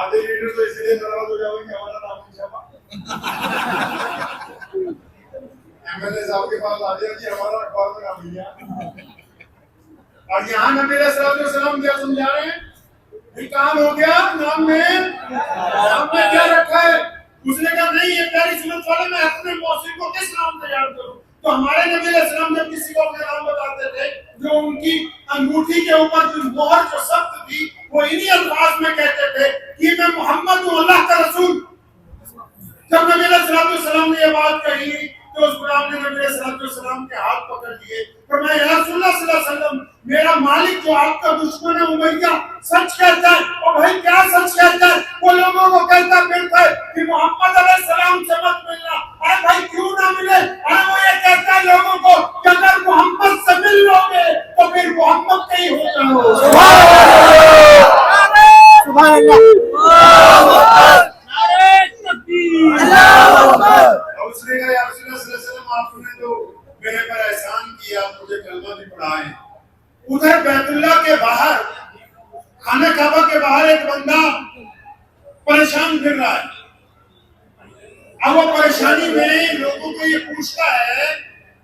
آدھے لیڈر تو اس لیے ناراض ہو جاؤ کہ ہمارا نام نہیں چھپا. MLA صاحب کے پاس آ جائے کہ ہمارا اخبار میں نام نہیں ہے. اور یہاں نبی علیہ السلام کیا سمجھا رہے ہیں؟ یہ کام ہو گیا نام میں کیا رکھا ہے. اس نے کہا نہیں یہ پیاری سنت والے میں اپنے موسیقی کو کس نام سے یاد کروں. تو ہمارے نبی علیہ السلام جب کسی کو اپنا نام بتاتے تھے جو ان کی انگوٹھی کے اوپر جو مہر جو سخت تھی وہ انہی الفاظ میں کہتے تھے کہ میں محمد ہوں اللہ کا رسول. جب نبی علیہ السلام نے یہ بات کہی تو اس غلام نے نبی علیہ السلام کے ہاتھ پکڑ لیے. فرمایا یا رسول اللہ صلی اللہ علیہ وسلم میرا مالک جو آپ کا دشمن ہے امیہ سچ کہتا ہے. اور بھائی کیا سچ کہتا ہے؟ وہ لوگوں کو کہتا پھرتا ہے کہ محمد علیہ السلام سے مت ملنا. ارے بھائی کیوں نہ ملے؟ ارے وہ یہ کہتا ہے لوگوں کو کہ اگر محمد سے مل لو گے تو پھر محمد کے ہی ہو جاؤ. سبحان اللہ. اور اس نے کہا یا رسول اللہ صلی اللہ علیہ وسلم آپ نے تو میرے پر احسان کیا مجھے کلمہ بھی پڑھائے. ادھر بیت اللہ کے باہر خانہ کعبہ کے باہر ایک بندہ پریشان پھر رہا ہے. اب وہ پریشانی میں لوگوں کو یہ پوچھتا ہے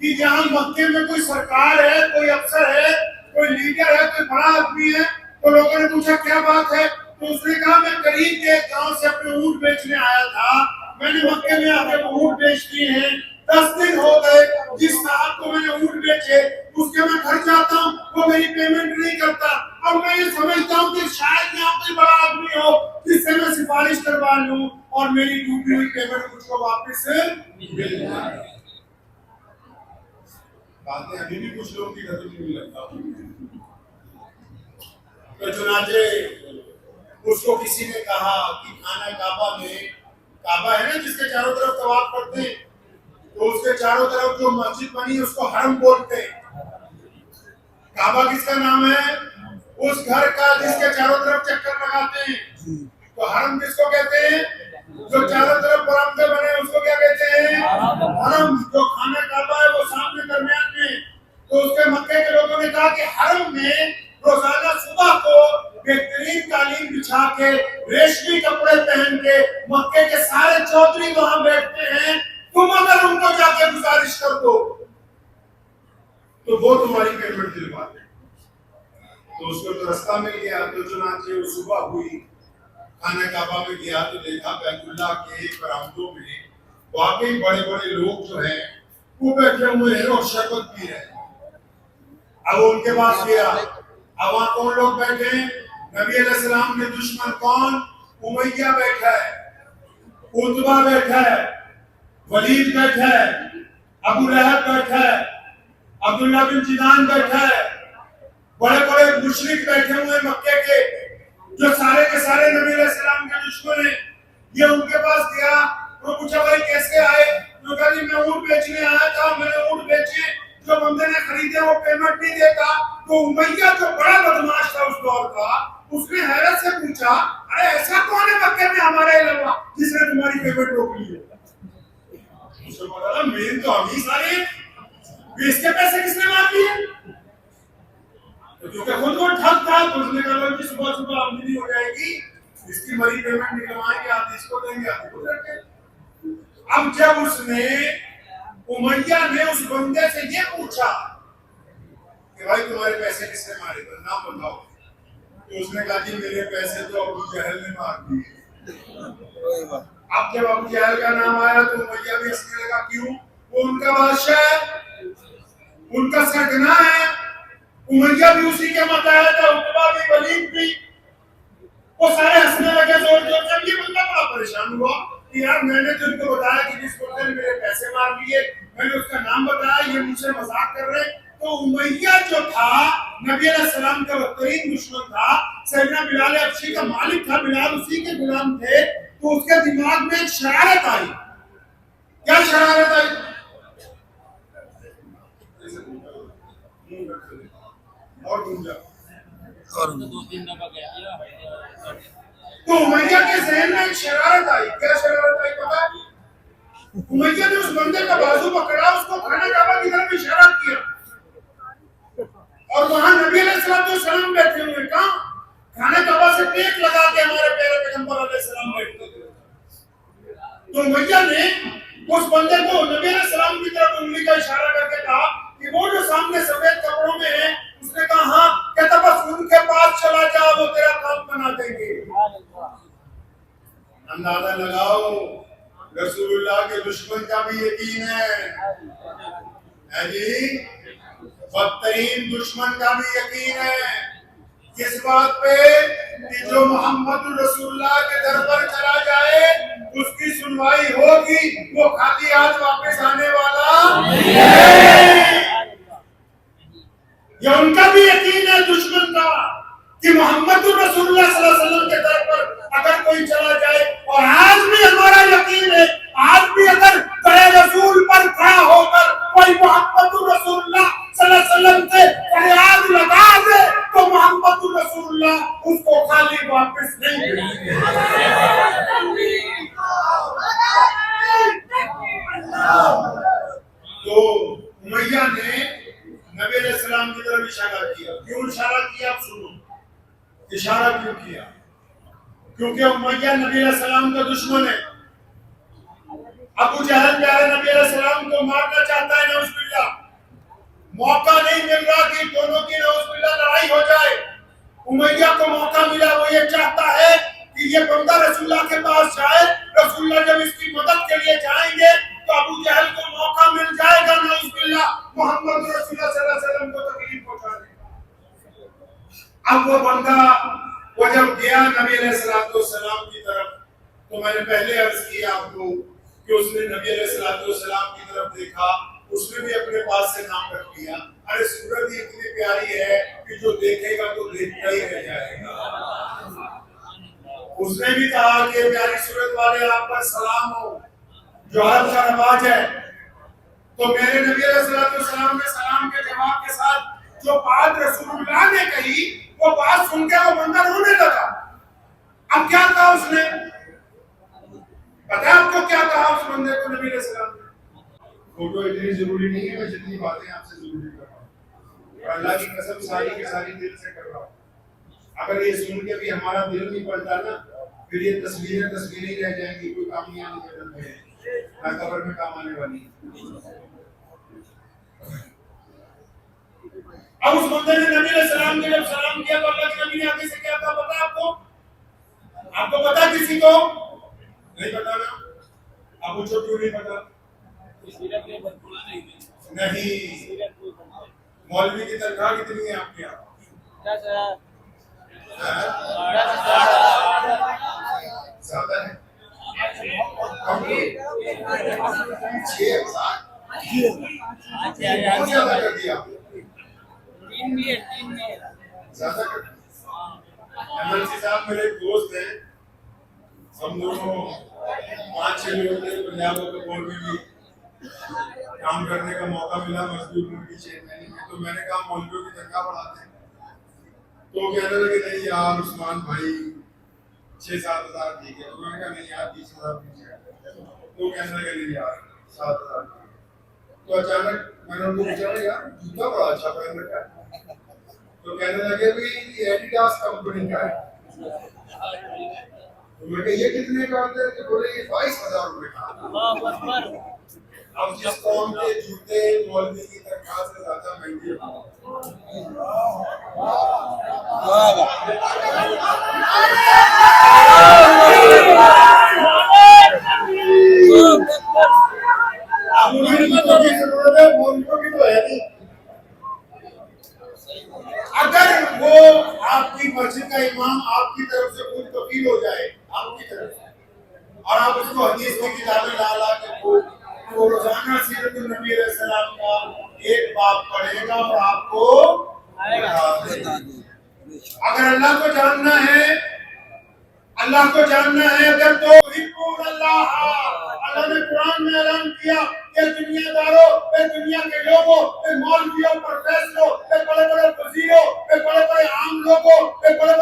کہ جہاں مکے میں کوئی سرکار ہے کوئی افسر ہے کوئی لیڈر ہے کوئی بڑا آدمی ہے. تو لوگوں نے پوچھا کیا بات ہے. تو اس نے کہا میں قریب کے گاؤں سے اپنے اونٹ بیچنے آیا تھا. میں نے مکے میں آ کے اونٹ بیچ دیے ہیں. 10 دن ہو گئے جس صاحب کو میں نے اونٹ بیچے اس کے میں گھر جاتا ہوں وہ میری پیمنٹ نہیں کرتا. اور میں یہ سمجھتا ہوں کہ شاید یہاں کوئی بڑا آدمی ہو جس سے میں سفارش کروا لوں اور میری ڈوبی ہوئی پیمنٹ مجھ کو واپس مل جائے. باتیں ابھی بھی کچھ لوگوں کی ختم نہیں لگتا. تو چنانچہ اس کو کسی نے کہا کہ خانہ کعبہ میں کعبہ ہے نا جس کے چاروں طرف طواف کرتے ہیں تو اس کے چاروں طرف جو مسجد بنی اس کو حرم بولتے ہیں. کعبہ کس کا نام ہے؟ اس گھر کا جس کے چاروں طرف چکر لگاتے ہیں. تو حرم کس کو کہتے ہیں؟ جو چاروں طرف برآمدے بنے اس کو کیا کہتے ہیں؟ حرم. جو خانہ کعبہ ہے وہ سامنے درمیان میں. تو اس کے مکے کے لوگوں نے کہا کہ حرم میں روزانہ صبح کو بہترین قالین بچھا کے ریشمی کپڑے پہن کے مکے کے سارے چودھری وہاں بیٹھتے ہیں. تم اگر ان کو جا کے گزارش کر دو تو وہ تمہاری پیمنٹ دلوا دیں. تو اس کو تو رستہ مل گیا. تو چنانچہ وہ صبح ہوئی خانہ کعبہ میں گیا تو دیکھا بیت اللہ کے برآمدوں میں واقعی بڑے بڑے لوگ جو ہیں وہ بیٹھے ہوئے ہیں اور شربت پی رہے ہیں. اب ان کے پاس گیا. اب وہاں کون لوگ بیٹھے ہیں؟ نبی علیہ السلام کے دشمن کون؟ امیہ بیٹھا ہے, عتبہ بیٹھا ہے, ولید بیٹھا ہے, ابو لہب بیٹھا ہے, عبداللہ بن جنان بیٹھا ہے. بڑے بڑے مشرک بیٹھے ہوئے مکے کے جو سارے کے سارے نبی علیہ السلام کے دشمن ہیں. یہ ان کے پاس گیا. وہ پوچھا بھائی کیسے آئے؟ جو کہا جی میں اونٹ بیچنے آیا تھا, میں نے اونٹ بیچے, جو بندے نے خریدے وہ پیمنٹ نہیں دیتا. تو امیہ جو بڑا بدماش تھا اس دور کا اس نے حیرت سے پوچھا ارے ایسا کون ہے مکے میں ہمارے علاوہ جس نے تمہاری پیمنٹ روک لی ہے؟ اس نے بولا مین تو ہم ہی سارے ہیں, اس کے پیسے کس نے مار لیے؟ کیونکہ خود وہ ٹھگ تھا تو اس نے کہا کہ صبح صبح آمدنی ہو جائے گی, اس کی بڑی پیمنٹ نکلوائیں گے, آپ اس کو دیں گے, آپ کو دیں گے. اب جب اس نے امیہ نے اس بندے سے یہ پوچھا کہ بھائی تمہارے پیسے کس نے مارے, تو نام بتاؤ. تو اس نے کہا جی میرے پیسے تو ابو جہل نے مار دیے. اب جب ابو جہل کا نام آیا تو امیہ بھی ہنسنے لگا. کیوں؟ وہ ان کا بادشاہ ہے, ان کا سرگنا ہے. امیہ بھی اسی کے متحد ہے, عتبہ بھی, ولید بھی. وہ سارے ہنسنے لگے زور زور سے. یہ بندہ بڑا پریشان ہوا کہ یار میں نے تو ان کو بتایا کہ جس بندے نے میرے پیسے مار لیے, میں نے اس کا نام بتایا, یہ مجھ سے مذاق کر رہے. تو امیہ جو تھا نبی علیہ السلام کا بدترین دشمن تھا, سیدنا بلال حبشی کا مالک تھا, بلال اسی کے غلام تھے. تو اس کے دماغ میں ایک شرارت آئی. کیا شرارت آئی؟ اور تو امیہ کے ذہن میں ایک شرارت آئی. کیا شرارت آئی پتہ ہے؟ امیہ نے اس بندے کا بازو پکڑا, اس کو خانہ کعبہ کی طرف اشارہ کیا اور وہاں نبی علیہ السلام بیٹھے ہوئے. کہاں؟ خانہ کعبہ سے ٹیک لگا کے ہمارے پیارے پیغمبر تو امیہ نے اس بندے کو نبی علیہ السلام کی طرف انگلی کا اشارہ کر کے کہا کہ وہ جو سامنے سفید کپڑوں میں ہے، اس نے کہا ہاں، کہتا بس ان کے پاس چلا جا، وہ تیرا کام بنا دیں گے۔ اندازہ لگاؤ، رسول اللہ کے دشمن کا بھی یقین ہے جی، بدترین دشمن کا بھی یقین ہے کس بات پہ کہ جو محمد رسول اللہ کے در پر چلا جائے اس کی سنوائی ہوگی، وہ خالی ہاتھ واپس آنے والا یہ ان کا بھی یقین ہے دشمن کا کہ محمد رسول اللہ صلی اللہ علیہ وسلم کے در پر اگر کوئی چلا جائے، اور آج بھی ہمارا یقین ہے، آج بھی اگر کرے رسول پر کھڑا ہو کر کوئی محمد رسول اللہ صلی اللہ علیہ وسلم سے فریاد لگا دے تو محمد رسول اللہ اس کو خالی واپس نہیں کریں گے۔ تو امیہ نے نبی علیہ السلام کی طرف اشارہ کیا۔ کیوں اشارہ کیا؟ آپ سنو اشارہ کیوں کیا؟ کیونکہ امیہ نبی علیہ السلام کا دشمن ہے۔ ابو جہل پیارے نبی علیہ السلام کو مارنا چاہتا ہے، نعوذ باللہ، موقع نہیں مل رہا کہ دونوں کی نعوذ باللہ لڑائی ہو جائے۔ امیہ کو موقع ملا، وہ یہ چاہتا ہے کہ یہ بندہ رسول اللہ کے پاس جائے، رسول اللہ جب اس کی مدد کے لیے جائیں گے تو ابو جہل کو موقع مل جائے گا نعوذ باللہ محمد رسول اللہ صلی اللہ علیہ وسلم کو تکلیف پہنچانے کا۔ اب وہ بندہ وہ جب گیا نبی علیہ السلام کی طرف، تو میں نے پہلے عرض کیا آپ کو کہ اس نے نبی علیہ السلام کی طرف دیکھا، اس نے بھی اپنے پاس سے نام رکھ لیا۔ ارے صورت ہی اتنی پیاری ہے کہ جو دیکھے گا تو دیکھتا ہی رہ جائے گا۔ اس نے بھی کہا کہ پیاری صورت والے آپ پر سلام ہو، جو عرب کا رواج ہے۔ تو میرے نبی علیہ السلام نے سلام کے جواب کے ساتھ جو بات رسول اللہ نے کہی، وہ بات سن کے وہ بندہ رونے لگا۔ اب کیا کہا اس نے؟ پتہ ہے آپ کو کیا کہا اس بندے کو نبی علیہ السلام نے؟ فوٹو اتنی ضروری نہیں ہے، میں جتنی باتیں آپ سے ضروری کر رہا ہوں، اور اللہ کی قسم ساری کی ساری دل سے کر رہا ہوں۔ اگر یہ سن کے بھی ہمارا دل نہیں پڑتا نا، پھر یہ تصویریں رہ جائیں گی، کوئی کام نہیں آنے جنت میں، نہ قبر میں کام آنے والی۔ اب اس بندے نے نبی علیہ السلام نے جب سلام کیا تو اللہ کے نبی نے آگے سے کیا کہا پتا آپ کو؟ آپ کو پتا کسی کو؟ نہیں پتا نا؟ آپ پوچھو کیوں نہیں پتا؟ نہیں، مولوی کی تنخواہ کتنی ہے آپ کے یہاں؟ زیادہ ہے؟ بہت زیادہ کر دیا زیادہ کر دیا۔ ایمرجنسی صاحب میرے ایک دوست ہیں، ہم دونوں 5-6 لوگ تھے پنجاب کے مولوی بھی کام کرنے کا موقع ملا مزدور کی چیئرمینی میں، تو میں نے کہا مولویوں کی تنخواہ بڑھاتے ہیں، تو کہنے لگے نہیں یار عثمان بھائی 6-7 ہزار ٹھیک ہے، تو میں نے کہا نہیں یار 20 ہزار ٹھیک ہے، تو کہنے لگے نہیں یار 7 ہزار ٹھیک ہے۔ تو اچانک میں نے ان کو پوچھا یار جوتا بڑا اچھا پہن رکھا ہے، تو کہنے لگے بھی یہ ایڈیڈاس کمپنی کا ہے۔ تو میں کہا یہ کتنے کا ہوتا ہے؟ کہ بولے یہ 22,000 روپے کا۔ اب جس قوم کے جوتے مولوی کی تنخواہ سے زیادہ مہنگے اگر وہ آپ کی مسجد کا امام آپ کی طرف سے خود کفیل ہو جائے آپ کی طرف سے، اور آپ اس کو حدیث کی کتابیں لا لا کے وہ روزانہ سیرت النبی علیہ السلام کا ایک باب پڑھے گا اور آپ کو بتا دے۔ اگر اللہ کو جاننا ہے، اللہ کو جاننا ہے اگر تو حکم اللہ نے قرآن میں اعلان کیا کہ دنیا داروں، اے دنیا کے لوگوں، اے مولویوں، پروفیسروں، اے بڑے بڑے وزیروں، اے بڑے بڑے عام لوگوں، اے بڑے